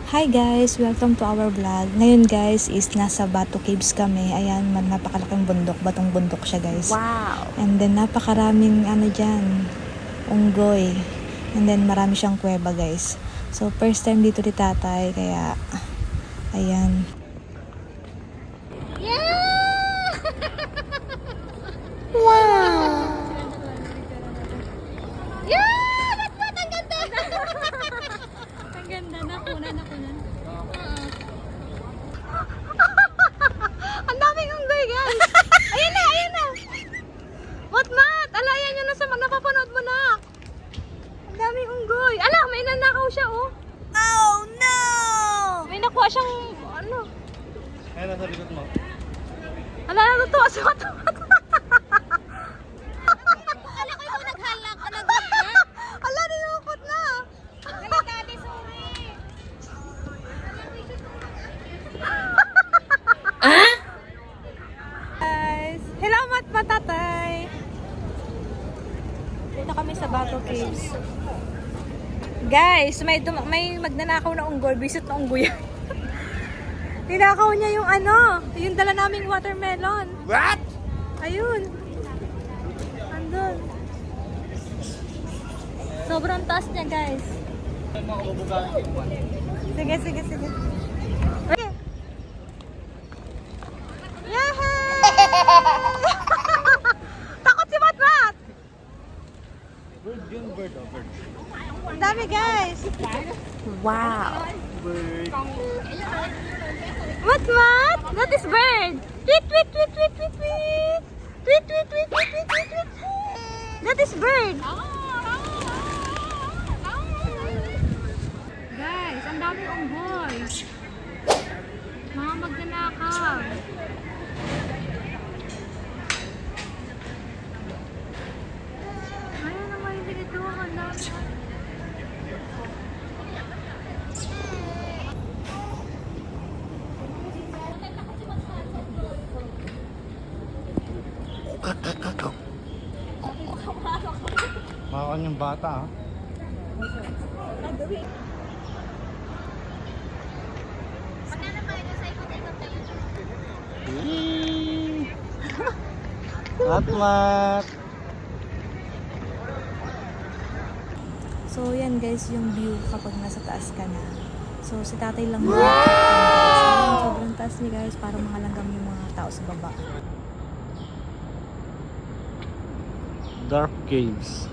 Hi guys! Welcome to our vlog. Ngayon guys is nasa Bato Caves kami. Ayan, napakalaking bundok. Batong bundok siya guys. Wow! And then napakaraming dyan, unggoy. And then marami siyang kuweba guys. So first time dito ni tatay. Kaya ayan. Yeah! Wow! Yeah! That's what? Ang ganda! Ang ganda. Nakunan. Ang daming unggoy, guys! Ayan na! Mat! Ala, yan yun nasa napapanood mo na. Ang daming unggoy. Ala, may nanakaw siya, oh. Oh no! May nakuha siyang, ano. Ayan, nasa likod mo. Ala, natutuwa si Mat. Alam ko yung naghalak. Ala, nilukot na. Daddy, sorry. Guys, hello matatay. Dito kami sa Bato Caves. Guys, may magnanakaw na unggoy, visit na unggoy. Ninakaw niya yung yung dala naming watermelon. What? Ayun. Andun. Sobrang taas niya, guys. Sige. Okay. Yahoo! Takot si Matmat! Bird yun, bird. Ang dami, guys. Wow! Bird. Matmat! That is bird! Tweet! That is bird! Guys, ang dami unggoy. Mga magnanakaw. Ayaw naman yung dito. Ang dami. Makakan yung bata, ha? Mat. So yan guys yung view kapag nasa taas ka na. So si tatay lang yung guys. Sobrang taas niya guys. Parang mga langgam yung mga tao sa baba. Dark caves.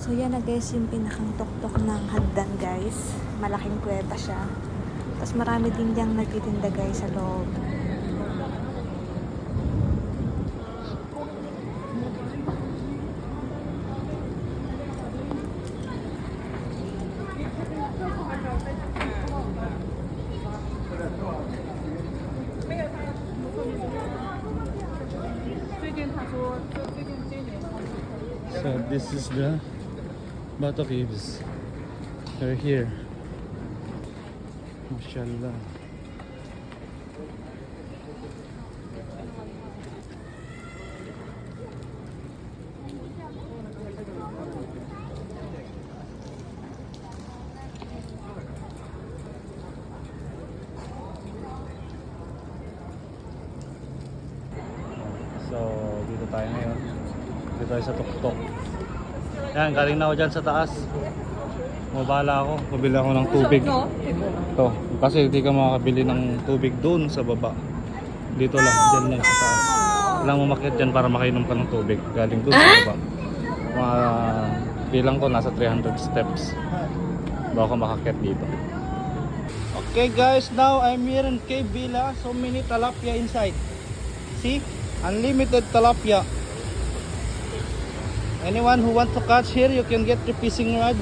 So yan na guys yung pinakang tuktok ng hagdan guys. Malaking kuweba siya. Tapos marami din diyang nagtitinda guys sa loob. So this is the Bato Caves. They're here. Mashallah. So dito tayo ngayon. Dito tayo sa tuktok. Yan, galing na ako dyan sa taas. Mabala ako. Mabili ako ng tubig. Ito. Kasi hindi ka makakabili ng tubig doon sa baba. Dito lang. Dyan lang sa taas. Kailangan umakyat dyan para makainom ka ng tubig. Galing doon sa baba. Mga bilang ko nasa 300 steps. Bago ka makakyat dito. Okay guys, now I'm here in Cave Villa. So many tilapia inside. See? Unlimited tilapia. Anyone who wants to catch here, you can get your fishing rod.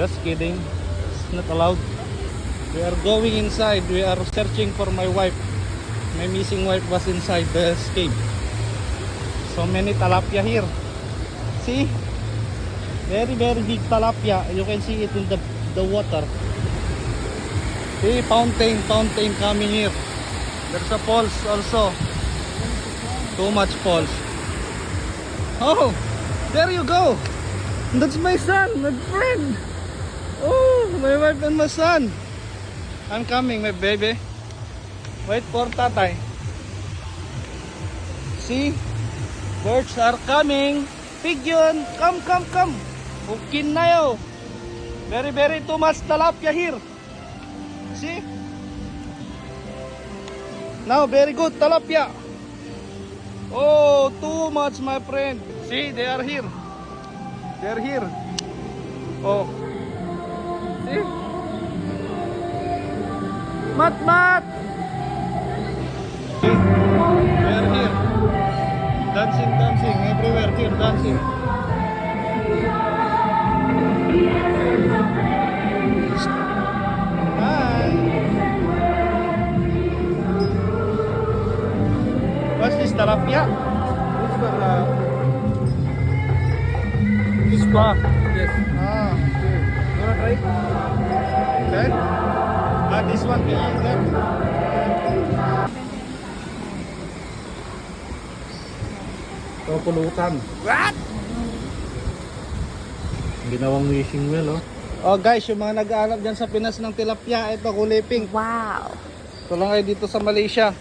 Just kidding. It's not allowed. We are going inside. We are searching for my wife. My missing wife was inside the cave. So many tilapia here. See? Very big tilapia. You can see it in the water. See, fountain coming here. There's a falls also. Too much falls. Oh, there you go. That's my son, my friend. Oh, my wife and my son. I'm coming, my baby. Wait for tatay. See? Birds are coming. Pigeon, come, come, come. Ukin na yo. Very, very too much tilapia here. See? Now, very good tilapia. Oh, too much, my friend. See, they are here. They're here. Oh. See? Mat, mat. See? They're here. Dancing, dancing. Everywhere here, dancing. Hi. What's this, tilapia? This for This pa. yes. Ah, Okay. You wanna try? okay. Ah, this one can eat that. Pulutan. What? Ginawang wishing well, oh. Oh guys, yung mga nag-aalap dyan sa Pinas ng tilapia, ito kulay pink. Wow! Ito lang ay dito sa Malaysia.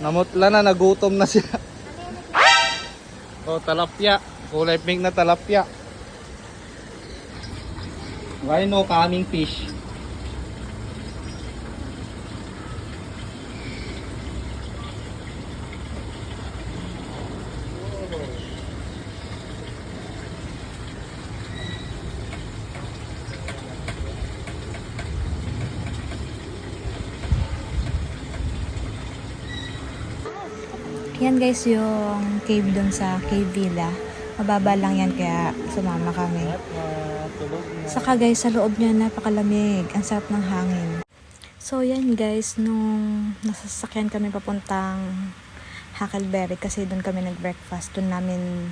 Namutla na, nagutom na siya. Oh, tilapia. Kulay pink na tilapia. Why no coming fish? Yan guys yung cave dun sa Cave Villa. Mababa lang yan kaya sumama kami. Saka guys sa loob niya napakalamig. Ang sarap ng hangin. So yan guys, nung nasasakyan kami papuntang Huckleberry kasi doon kami nag-breakfast. Doon namin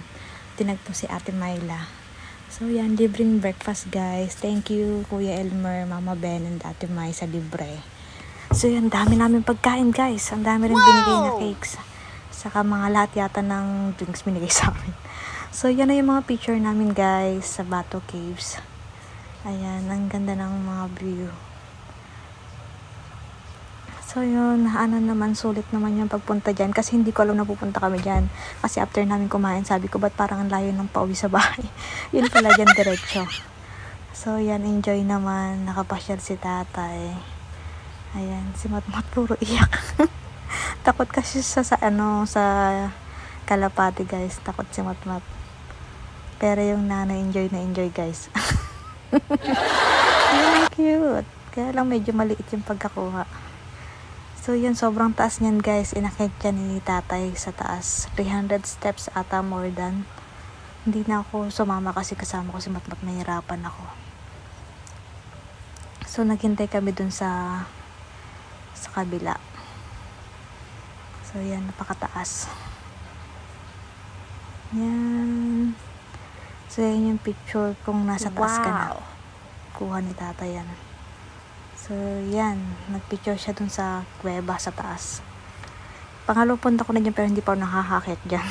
tinagpo si Ate Myla. So yan, libreng breakfast guys. Thank you Kuya Elmer, Mama Ben and Ate May sa libre. So yan, dami namin pagkain guys. Ang dami rin binigay na cakes. Saka mga lahat yata ng drinks binigay sa amin. So yan na yung mga picture namin guys sa Bato Caves. Ayan, ang ganda ng mga view. So yun, ano naman, sulit naman yung pagpunta dyan. Kasi hindi ko alam na pupunta kami dyan. Kasi after namin kumain, sabi ko, ba't parang ang layo ng pauwi sa bahay? Yun pala dyan, diretso. So yan, enjoy naman. Nakapasyal si tatay. Ayan, si Matmat puro iyak. Takot kasi sa Kalapati guys. Takot si Matmat. Pero yung nanay, enjoy na enjoy guys. Ang cute. Kaya lang medyo maliit yung pagkakuha. So yun, sobrang taas niyan guys. Inakit niya ni tatay sa taas. 300 steps ata, more than. Hindi na ako sumama kasi kasama ko si Matmat. Nahirapan ako. So naghintay kami dun sa kabila. So yan, napakataas. Yan. So yan yung picture kung nasa taas ka na. Kuha ni tatay yan. So yan, nagpicture siya dun sa kuweba sa taas. Pangalawang punta ko na dyan pero hindi pa ako nakahakit dyan.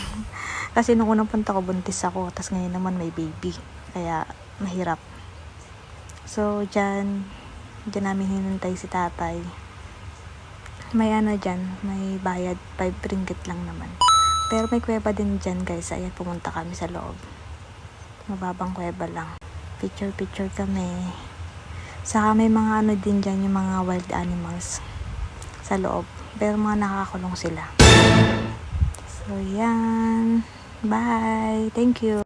Kasi nung unang punta ko buntis ako, tapos ngayon naman may baby. Kaya mahirap. So dyan namin hinintay si tatay. May ano dyan, may bayad 5 ringgit lang naman. Pero may kuweba din dyan guys. Ayan, pumunta kami sa loob. Mababang kuweba lang. Picture kami. Saka may mga ano din dyan, yung mga wild animals sa loob. Pero mga nakakulong sila. So yan. Bye. Thank you.